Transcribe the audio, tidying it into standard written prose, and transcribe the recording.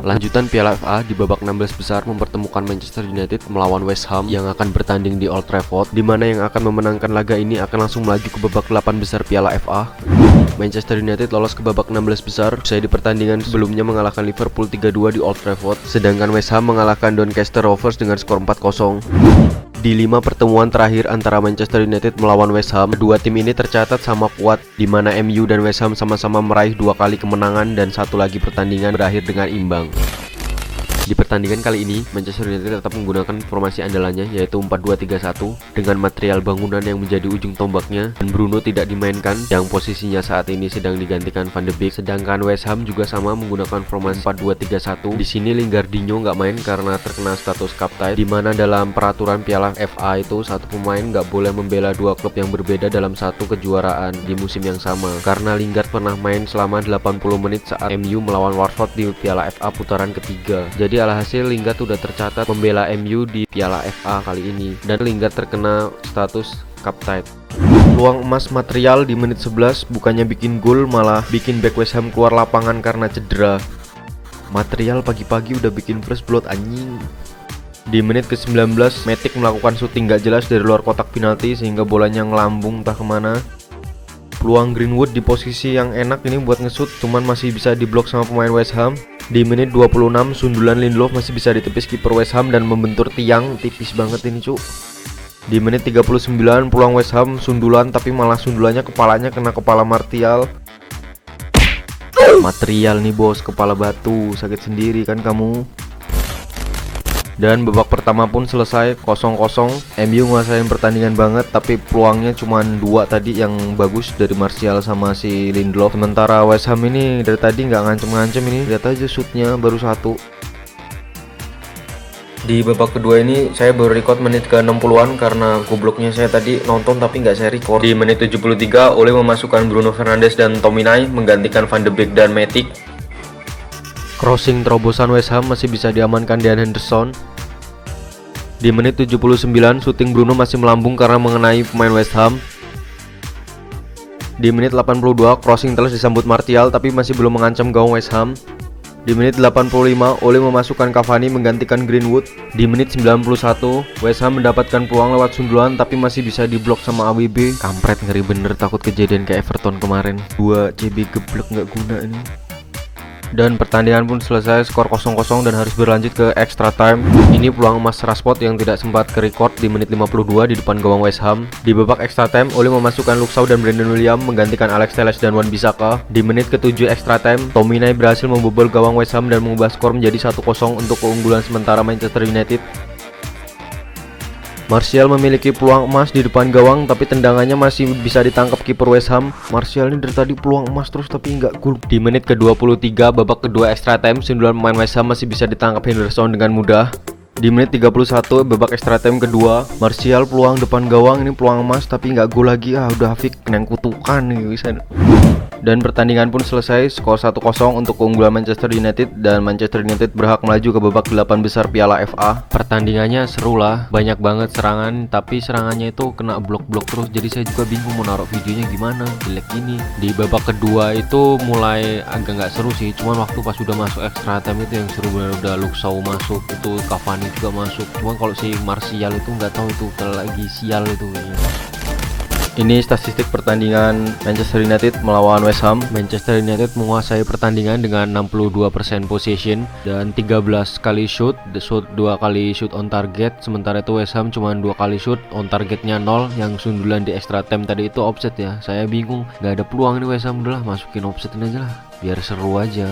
Lanjutan Piala FA di babak 16 besar mempertemukan Manchester United melawan West Ham yang akan bertanding di Old Trafford, di mana yang akan memenangkan laga ini akan langsung melaju ke babak 8 besar Piala FA. Manchester United lolos ke babak 16 besar usai di pertandingan sebelumnya mengalahkan Liverpool 3-2 di Old Trafford, sedangkan West Ham mengalahkan Doncaster Rovers dengan skor 4-0. Di 5 pertemuan terakhir antara Manchester United melawan West Ham, kedua tim ini tercatat sama kuat, di mana MU dan West Ham sama-sama meraih 2 kali kemenangan dan satu lagi pertandingan berakhir dengan imbang. Di pertandingan kali ini, Manchester United tetap menggunakan formasi andalannya yaitu 4-2-3-1 dengan material bangunan yang menjadi ujung tombaknya, dan Bruno tidak dimainkan yang posisinya saat ini sedang digantikan Van de Beek. Sedangkan West Ham juga sama menggunakan formasi 4-2-3-1. Di sini Lingardinho nggak main karena terkena status kapten, di mana dalam peraturan Piala FA itu satu pemain nggak boleh membela dua klub yang berbeda dalam satu kejuaraan di musim yang sama. Karena Lingard pernah main selama 80 menit saat MU melawan Watford di Piala FA putaran ketiga. Jadi alhasil Lingard udah tercatat membela MU di Piala FA kali ini, dan Lingard terkena status kapten. Peluang emas material di menit 11 bukannya bikin gol, malah bikin back West Ham keluar lapangan karena cedera. Material pagi-pagi udah bikin first blood anjing. Di menit ke-19, Matic melakukan syuting gak jelas dari luar kotak penalti sehingga bolanya ngelambung entah kemana. Peluang Greenwood di posisi yang enak ini buat nge-shoot, cuman masih bisa diblok sama pemain West Ham. Di menit 26, sundulan Lindelof masih bisa ditepis kiper West Ham dan membentur tiang, tipis banget ini cuk. Di menit 39, peluang West Ham sundulan tapi malah sundulannya kepalanya kena kepala Martial. Material nih bos, kepala batu, sakit sendiri kan kamu. Dan babak pertama pun selesai 0-0. MU nguasain pertandingan banget, tapi peluangnya cuma 2 tadi yang bagus dari Martial sama si Lindelof. Sementara West Ham ini dari tadi nggak ngancem-ngancem, ini lihat aja shootnya baru 1. Di babak kedua ini saya baru record menit ke 60-an karena gobloknya saya tadi nonton tapi nggak saya record. Di menit 73 Ole memasukkan Bruno Fernandes dan Tominay menggantikan Van de Beek dan Matic. Crossing terobosan West Ham masih bisa diamankan Dean Henderson. Di menit 79, syuting Bruno masih melambung karena mengenai pemain West Ham. Di menit 82, crossing terus disambut Martial tapi masih belum mengancam gawang West Ham. Di menit 85, Ole memasukkan Cavani menggantikan Greenwood. Di menit 91, West Ham mendapatkan peluang lewat sundulan tapi masih bisa diblok sama AWB. Kampret, ngeri bener, takut kejadian kayak Everton kemarin. 2 CB geblek nggak guna ini. Dan pertandingan pun selesai skor 0-0 dan harus berlanjut ke extra time. Ini peluang emas Rashford yang tidak sempat ke record di menit 52 di depan gawang West Ham. Di babak extra time, Ole memasukkan Luke Shaw dan Brandon William menggantikan Alex Telles dan Wan-Bissaka. Di menit ke-7 extra time, Tominay berhasil membobol gawang West Ham dan mengubah skor menjadi 1-0 untuk keunggulan sementara Manchester United. Martial memiliki peluang emas di depan gawang tapi tendangannya masih bisa ditangkap kiper West Ham. Martial ini dari tadi peluang emas terus tapi nggak gol. Di menit ke-23 babak kedua extra time, sundulan pemain West Ham masih bisa ditangkap Henderson dengan mudah. Di menit 31 babak extra time kedua, Martial peluang depan gawang ini peluang emas tapi nggak gol lagi. Udah Fik kena kutukan nih bisa. Dan pertandingan pun selesai skor 1-0 untuk keunggulan Manchester United, dan Manchester United berhak melaju ke babak 8 besar Piala FA. Pertandingannya seru lah, banyak banget serangan, tapi serangannya itu kena blok-blok terus, jadi saya juga bingung mau naruh videonya gimana, jelek gini. Di babak kedua itu mulai agak nggak seru sih, cuman waktu pas udah masuk extra time itu yang seru bener, udah Luke Shaw masuk, itu Cavani juga masuk. Cuman kalau si Martial itu nggak tahu itu lagi sial itu kayaknya. Ini statistik pertandingan Manchester United melawan West Ham. Manchester United menguasai pertandingan dengan 62% possession dan 13 kali shoot 2 kali shoot on target. Sementara itu West Ham cuma 2 kali shoot, on targetnya 0. Yang sundulan di extra time tadi itu offset ya. Saya bingung, nggak ada peluang ini West Ham, udahlah masukin offset ini aja lah biar seru aja.